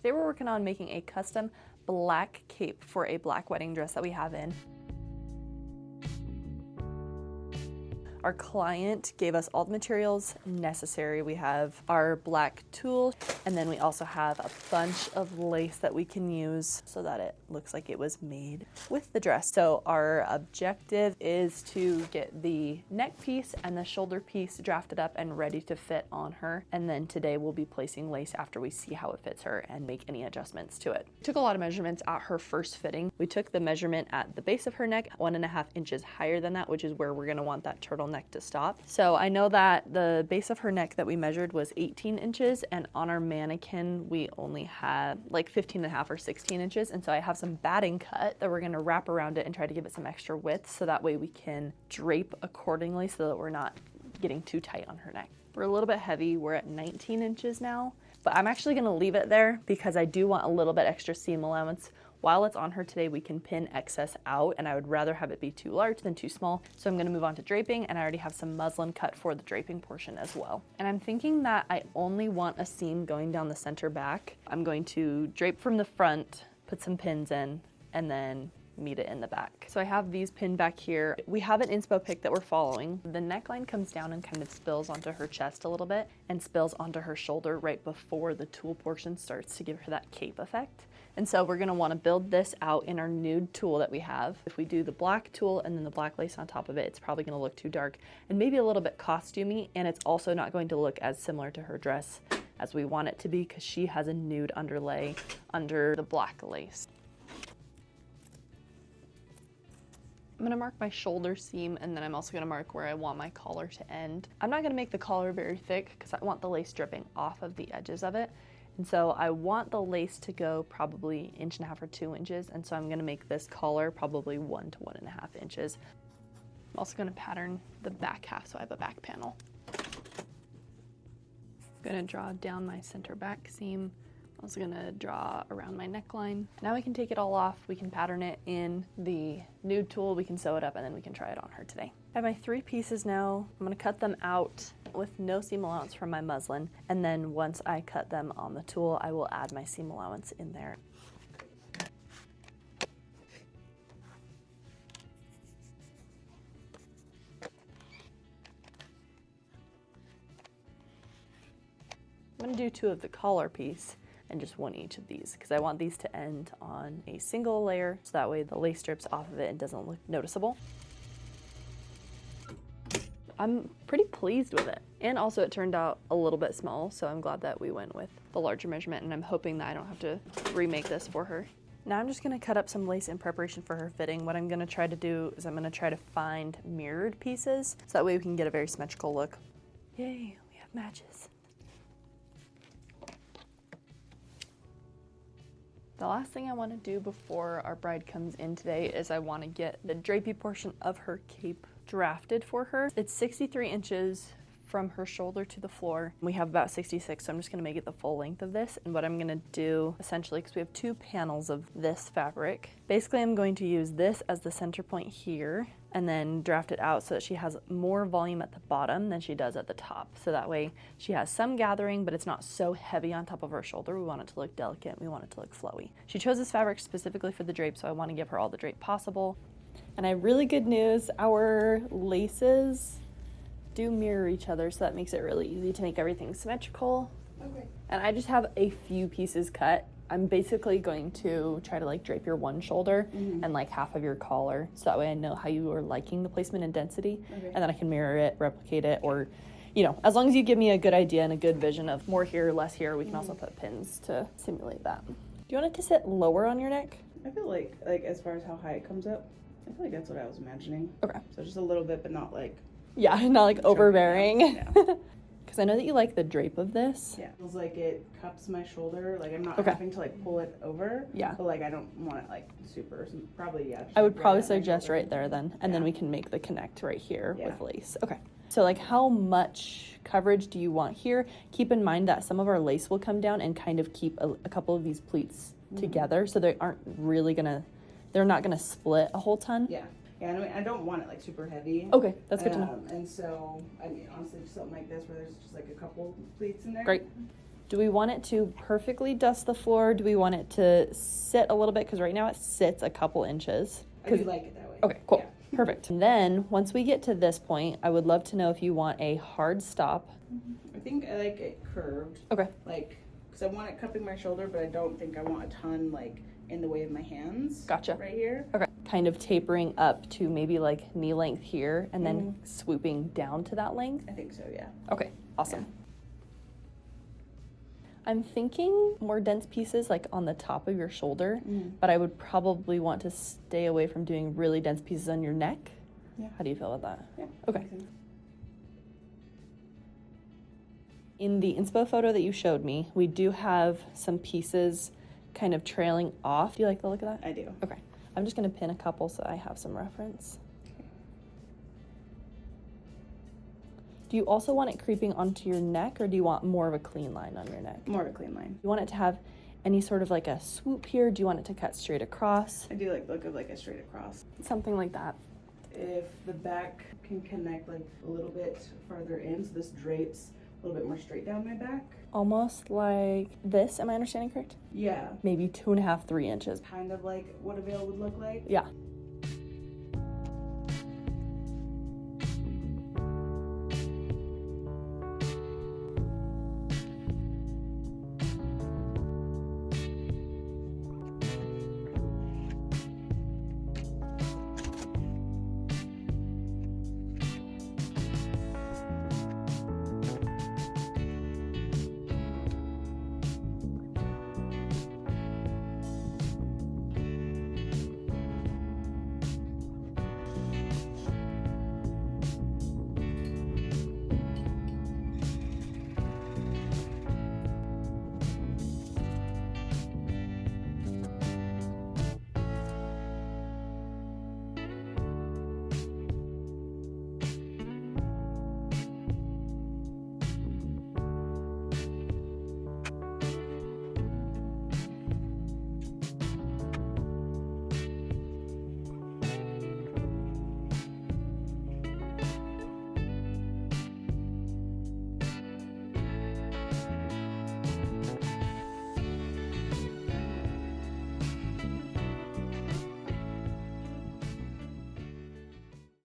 Today we're working on making a custom black cape for a black wedding dress that we have in. Our client gave us all the materials necessary. We have our black tulle, and then we also have a bunch of lace that we can use so that it looks like it was made with the dress. So our objective is to get the neck piece and the shoulder piece drafted up and ready to fit on her. And then today we'll be placing lace after we see how it fits her and make any adjustments to it. We took a lot of measurements at her first fitting. We took the measurement at the base of her neck, 1.5 inches higher than that, which is where we're gonna want that turtleneck to stop. So I know that the base of her neck that we measured was 18 inches, and on our mannequin we only had like 15.5 or 16 inches. And so I have some batting cut that we're gonna wrap around it and try to give it some extra width so that way we can drape accordingly so that we're not getting too tight on her neck. We're a little bit heavy, we're at 19 inches now, but I'm actually gonna leave it there because I do want a little bit extra seam allowance. While it's on her today, we can pin excess out, and I would rather have it be too large than too small. So I'm gonna move on to draping, and I already have some muslin cut for the draping portion as well. And I'm thinking that I only want a seam going down the center back. I'm going to drape from the front, put some pins in, and then meet it in the back. So I have these pinned back here. We have an inspo pick that we're following. The neckline comes down and kind of spills onto her chest a little bit and spills onto her shoulder right before the tulle portion starts to give her that cape effect. And so we're gonna wanna build this out in our nude tulle that we have. If we do the black tulle and then the black lace on top of it, it's probably gonna look too dark and maybe a little bit costumey, and it's also not going to look as similar to her dress as we want it to be because she has a nude underlay under the black lace. I'm gonna mark my shoulder seam, and then I'm also gonna mark where I want my collar to end. I'm not gonna make the collar very thick because I want the lace dripping off of the edges of it. And so I want the lace to go probably 1.5 or 2 inches. And so I'm gonna make this collar probably 1 to 1.5 inches. I'm also gonna pattern the back half so I have a back panel. I'm gonna draw down my center back seam. I'm also gonna draw around my neckline. Now we can take it all off. We can pattern it in the nude tulle, we can sew it up, and then we can try it on her today. I have my 3 pieces now. I'm gonna cut them out with no seam allowance from my muslin. And then once I cut them on the tulle, I will add my seam allowance in there. I'm gonna do 2 of the collar piece and just 1 each of these because I want these to end on a single layer so that way the lace strips off of it and doesn't look noticeable. I'm pretty pleased with it. And also it turned out a little bit small, so I'm glad that we went with the larger measurement, and I'm hoping that I don't have to remake this for her. Now I'm just gonna cut up some lace in preparation for her fitting. What I'm gonna try to do is I'm gonna try to find mirrored pieces so that way we can get a very symmetrical look. Yay, we have matches. The last thing I want to do before our bride comes in today is I want to get the drapey portion of her cape drafted for her. It's 63 inches from her shoulder to the floor. We have about 66, so I'm just gonna make it the full length of this. And what I'm gonna do, essentially, because we have 2 panels of this fabric, basically I'm going to use this as the center point here and then draft it out so that she has more volume at the bottom than she does at the top. So that way she has some gathering, but it's not so heavy on top of her shoulder. We want it to look delicate, we want it to look flowy. She chose this fabric specifically for the drape, so I wanna give her all the drape possible. And I have really good news, our laces do mirror each other, so that makes it really easy to make everything symmetrical. Okay. And I just have a few pieces cut. I'm basically going to try to like drape your one shoulder and like half of your collar, so that way I know how you are liking the placement and density, and then I can mirror it, replicate it, or, you know, as long as you give me a good idea and a good vision of more here, less here, we can also put pins to simulate that. Do you want it to sit lower on your neck? I feel like as far as how high it comes up, I feel like that's what I was imagining. Okay. So just a little bit, but not like... Yeah, not like overbearing. Yeah. Because I know that you like the drape of this. Yeah. It feels like it cups my shoulder. Like I'm not Okay. having to like pull it over. Yeah. But like I don't want it like super, probably, yeah. I would right probably at my suggest shoulder. right there then, and then we can make the connect right here with lace. Okay. So like how much coverage do you want here? Keep in mind that some of our lace will come down and kind of keep a couple of these pleats together, so they aren't really gonna, they're not gonna split a whole ton. Yeah. Yeah, and I don't want it like super heavy. Okay, that's good to know. And so, I mean, honestly, just something like this where there's just like a couple pleats in there. Great. Do we want it to perfectly dust the floor? Do we want it to sit a little bit? Because right now it sits a couple inches. I do like it that way. Okay, cool. Yeah. Perfect. And then once we get to this point, I would love to know if you want a hard stop. I think I like it curved. Okay. Like, because I want it cupping my shoulder, but I don't think I want a ton like in the way of my hands. Gotcha. Right here. Okay. Kind of tapering up to maybe like knee length here and then swooping down to that length. I think so, yeah. Okay, awesome. I'm thinking more dense pieces like on the top of your shoulder, but I would probably want to stay away from doing really dense pieces on your neck. Yeah. How do you feel about that? Yeah. Okay. In the inspo photo that you showed me, we do have some pieces kind of trailing off. Do you like the look of that? I do. Okay. I'm just going to pin a couple so I have some reference. Do you also want it creeping onto your neck, or do you want more of a clean line on your neck? More of a clean line. Do you want it to have any sort of like a swoop here? Do you want it to cut straight across? I do like the look of like a straight across. Something like that. If the back can connect like a little bit farther in, so this drapes a little bit more straight down my back. Almost like this, am I understanding correct? Yeah. Maybe 2.5, 3 inches. Kind of like what a veil would look like. Yeah.